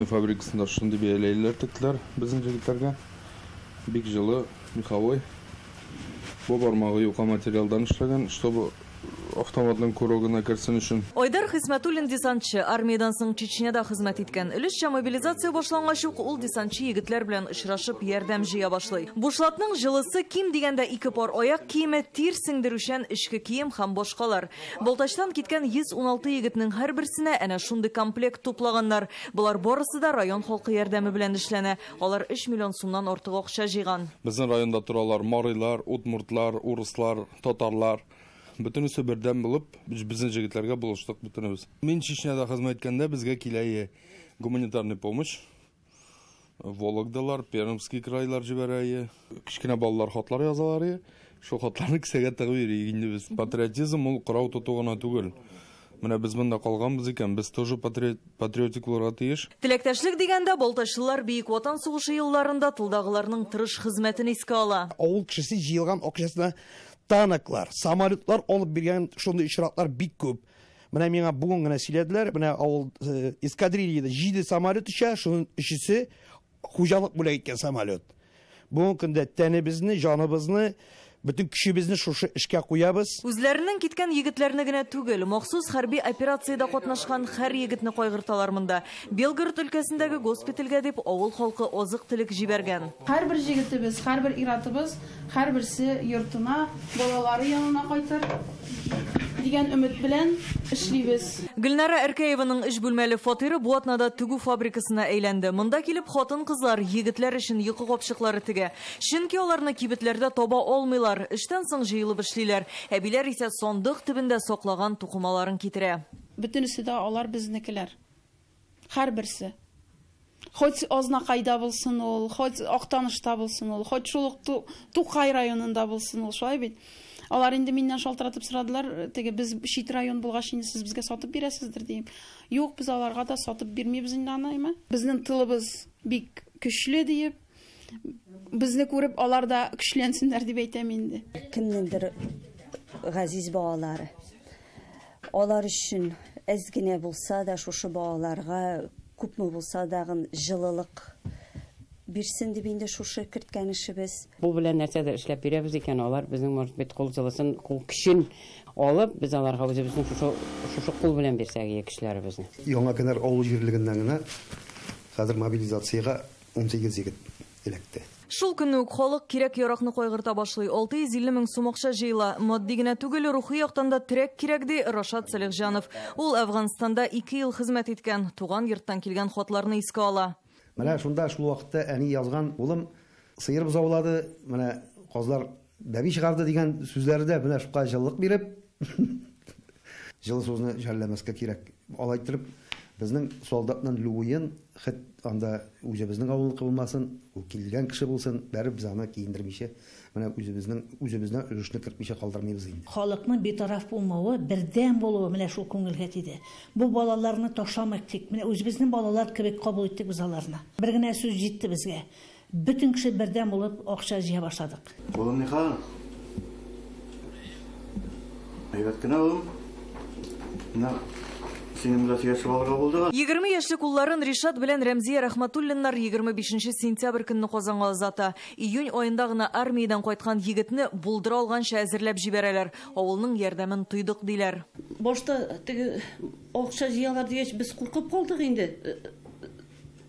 фабрикасында шундай бәйләйләр тектеләр безнең җегетләргә. Бик җылы, меховой. Бу бармагы юка материалдан эшләгән, чтобы автоматның курогына керсен өчен. Айдар Хисмәтуллин десантчы, армиядан соң Чечняда хезмәт иткән. Өлешчә мобилизация башлангач ук ул десантчы егетләр белән очрашып ярдәм җыя башлый. Бушлатның җылысы ким дигәндә 2 пар аяк киеме, тир сеңдерүчән эчке кием һәм башкалар. Балтачтан киткән 116 егетнең һәрберсенә әнә шундый комплект туплаганнар. Булар барысы да район халкы ярдәме белән эшләнә. Алар 3 миллион сумнан артык акча җыйган. Безнең районда торалар марыйлар, удмуртлар, урыслар, татарлар. Бөтенесе бердәм булып, безнең җегетләргә булыштык бөтенебез. Мин Чечняда хезмәт иткәндә безгә килә гуманитарный помощь. Вологдалар, Пермский крайлар җибәрә. Кичкенә балалар хатлар язалар. Шу хатларны кисәгә тыгып йөри инде без. Патриотизм ул кырау тоту гына түгел. Менә без монда калганбыз икән, без тоже патриотик булырга тиеш. Теләктәшлек дигәндә Балтачлылар Бөек Ватан сугышы елларында тылдагыларның тырыш хезмәтен искә ала. Авыл кешесе җыелган акчасына танклар, самолетлар алып биргән шундый ишратлар бик күп. Менә миңа бүген генә сөйләделәр, менә авыл эскадрильяда 7 самолет төшә, шуның 3се хуҗалык бүләк иткән самолет. Бүген көндә тәнебезне, җаныбызны, bütün көчебезне шушы эшкә куябыз. Үзләренең киткән егетләрне генә түгел, махсус хәрби операциядә катнашкан һәр егетне кайгырталар монда. Белгород өлкәсендәге госпитальгә дип авыл халкы азык-төлек җибәргән. Һәрбер җегетебез, һәрбер иратыбыз, һәрберсе йортына, балалары янына кайтыр дигән өмет белән эшлибез. Гөлнара Әркәеваның эш бүлмәле фатиры Буатнада тегү фабрикасына әйләнде. Монда килеп хатын-кызлар егетләр өчен йокы капчыклары тегә. Чөнки аларны кибетләрдә таба алмыйлар. Эштән соң җыелып эшлиләр. Әбиләр исә сандык төбендә саклаган тукымаларын китерә. Бөтенесе дә алар безнекеләр. Һәрберсе. Хоть Азнакайда булсын ул, хоть Актанышта булсын ул, хоть шул Тукай районында булсын ул, шулай бит. Алар инде миннән шалтыратып сорадылар, теге без чит район булгач инде сез безгә сатып бирәсездер дим. Юк, без аларга да сатып бирмибез инде анаймы. Безнең тылыбыз бик көчле диеп, безне күреп алар да көчләнсеннәр дип әйтәм инде. Кемнеңдер газиз балалары. Алар өчен әз генә булса да шушы балаларга күпме булса да җылылык бирсен дип инде шушы керткән эшебез. Бу белән нәрсәдер эшләп бирәбез икән, алар безнең может бит кул җылысын, кул көчен алып, без аларга үзебезнең шушы кул белән бирсәк кешеләребезне. Яңа кенәр авыл җирлегеннән генә хәзер мобилизациягә 18 егет эләкте. Шул көнне үк халык кирәк-яракны кайгырта башлый. 650 мең сум акча җыела. Матди генә түгел, рухи яктан да терәк кирәк ди Рашат Салихҗанов. Ул Әфганстанда 2 ел хезмәт иткән, туган йорттан килгән хатларны искә ала. Менә шунда шул вакытта әни язган, улым сыер бузаулады, менә казлар бәби чыгарды дигән сүзләрдә менә шука җылылык биреп, җылы сүзне җәлләмәскә кирәк. Алай итеп, безнең солдатның луен хит анда үзебезнең авыллык булмасын, ул килгән кеше булсын, бәреп без аны киендермичә, менә үзебезнең өлешне кертмичә калдырмыйбыз инде. Халыкның битараф булмавы, бердәм булуы менә шул күңелгә тиде. Бу балаларны ташламыйк тик, менә үзебезнең балалар кебек кабул иттек без аларны. Бер генә сүз җитте безгә. Bütün кеше бердәм булып акча җыя башладык. Улым Михаил. Әйбәт кенә улым. 20 яшьлек улларын Ришат белән Рәмзия Рәхмәтуллиннар 25 сентябрь көнне Казанга озата. Июнь аенда гына армиядан кайткан егетне булдыра алганча әзерләп җибәрәләр. Авылның ярдәмен тойдык диләр. Башта теге акча җыялар дигәч без куркып калдык инде.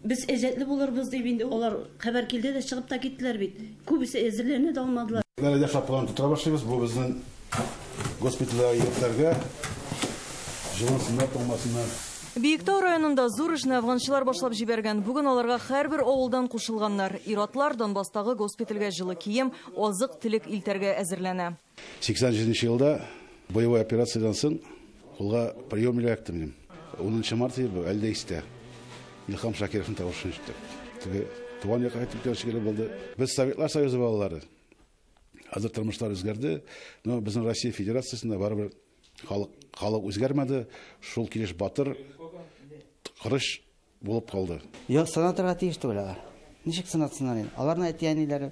Без әҗәтле булырбыз дип инде алар хәбәр килде дә чыгып та киттеләр бит. Күбесе әзерләрне дә алмадылар. Нәләдә шаплан тутыра башлыйбыз. Бу безнең госпитальдә егетләргә Биектау районында зур эшне әфганчылар башлап җибәргән. Бүген аларга һәрбер авылдан кушылганнар. Иратлар Донбасстагы госпитальгә җылы кием, азык-төлек илтәргә әзерләнә. 87 елда боевой операциядан соң кулга прием эләкте минем. 10 марта әлдә истә. Илһам Шакировның тавышын ишеттек. Теге туган якка кайтып килгән булды. Без Советлар Союзы балалары. Хәзер тормышлар үзгәрде, но безнең Россия Федерациясендә барыбер халык үзгәрмәде, шул килеш батыр кырыш булып калды. Я санатырга тиеш түгел алар. Ничек санатсыннар инде? Аларның әти-әниләре,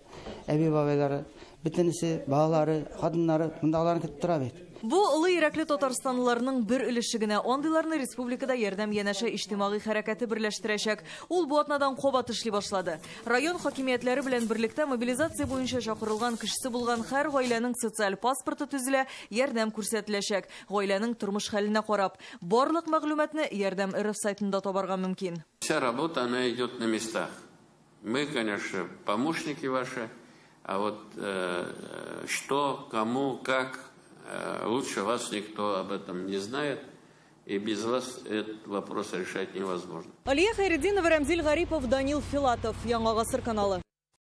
әби-бабайлары, бөтенесе, балалары, хатыннары, монда аларны көтеп тора бит. Бу улы йөрәкле татарстанлыларның бер өлеше генә андыйларны республикада ярдәм янәшә иҗтимагый хәрәкәте берләштерәчәк. Ул бу атнадан кабат эшли башлады. Район хакимиятләре белән берлектә мобилизация буенча чакырылган кешесе булган һәр гаиләнең социаль паспорты төзелә, ярдәм күрсәтеләчәк. Гаиләнең тормыш хәленә карап, барлык мәгълүматны ярдәм РФ сайтында табарга мөмкин. Вся работа, она идет на местах. Мы, конечно, помощники ваши, а вот что, кому, как, лучше вас никто об этом не знает, и без вас этот вопрос решать невозможно. Алия Хайретдинова, Рамзил Гарипов, Данил Филатов, Яңа Гасыр каналы.